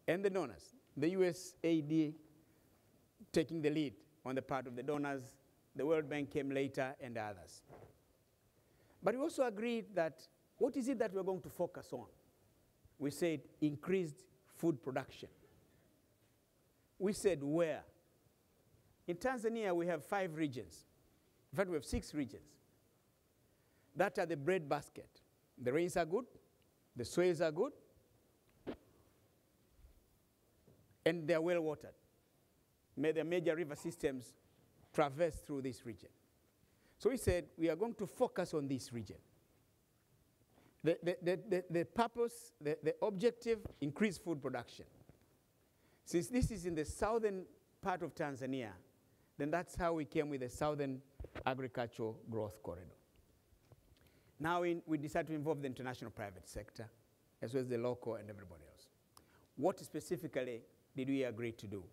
and the donors. The USAID taking the lead on the part of the donors. The World Bank came later, and others. But we also agreed that what is it that we're going to focus on? We said increased food production. We said where? In Tanzania, we have 5 regions. In fact, we have 6 regions. That are the bread basket. The rains are good, the soils are good, and they're well watered. The major river systems traverse through this region. So we said we are going to focus on this region. The purpose, the objective, increase food production. Since this is in the southern part of Tanzania, then that's how we came with the Southern Agricultural Growth Corridor. Now we decided to involve the international private sector, as well as the local and everybody else. What specifically did we agree to do?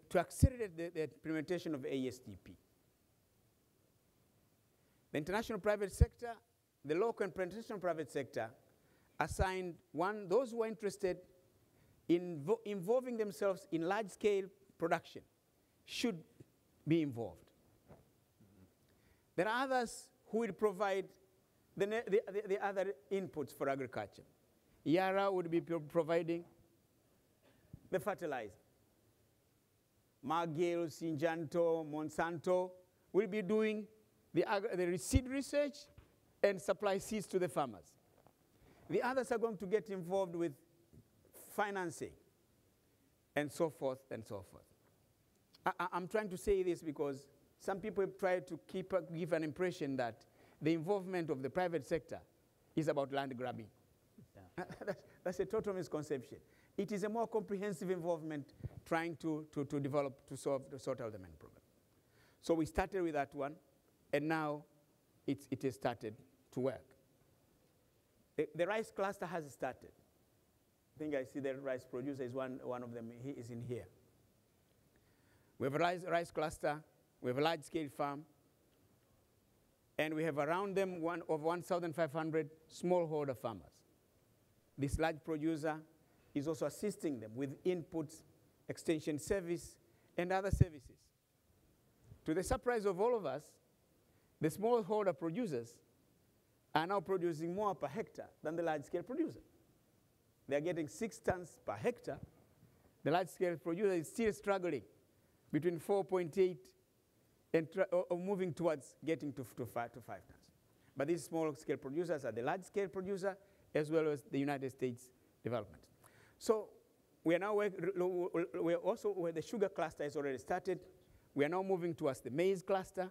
To accelerate the implementation of ASDP. The international private sector, the local and international private sector assigned those who are interested in involving themselves in large-scale production should be involved. There are others who will provide the other inputs for agriculture. Yara would be providing the fertilizer. McGill, Syngenta, Monsanto will be doing the seed research and supply seeds to the farmers. The others are going to get involved with financing and so forth and so forth. I'm trying to say this because some people try to give an impression that the involvement of the private sector is about land grabbing. Yeah. That's a total misconception. It is a more comprehensive involvement trying to develop, to sort out the main problem. So we started with that one, and now it has started to work. The rice cluster has started. I think I see the rice producer is one of them. He is in here. We have a rice cluster. We have a large-scale farm. And we have around them 1,500 smallholder farmers. This large producer is also assisting them with inputs, extension service, and other services. To the surprise of all of us, the smallholder producers are now producing more per hectare than the large-scale producer. They are getting 6 tons per hectare. The large-scale producer is still struggling between 4.8 and moving towards getting to 5 tons. But these small-scale producers are the large-scale producer as well as the United States development. So we are now we're also where the sugar cluster has already started. We are now moving towards the maize cluster,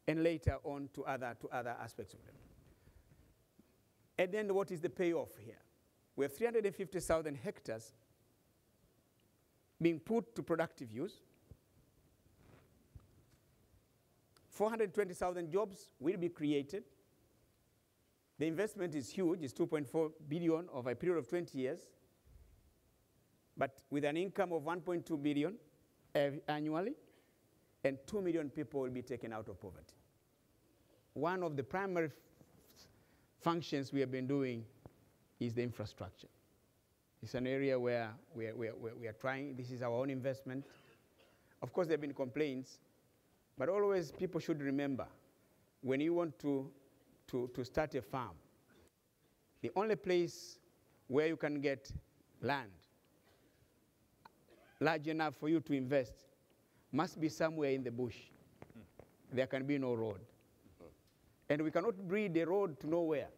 and later on to other aspects of them. And then what is the payoff here? We have 350,000 hectares being put to productive use. 420,000 jobs will be created. The investment is huge. It's 2.4 billion over a period of 20 years. But with an income of 1.2 billion annually, and 2 million people will be taken out of poverty. One of the primary functions we have been doing is the infrastructure. It's an area where we are trying. This is our own investment. Of course, there have been complaints, but always people should remember, when you want to start a farm, the only place where you can get land large enough for you to invest must be somewhere in the bush. There can be no road. And we cannot breed a road to nowhere.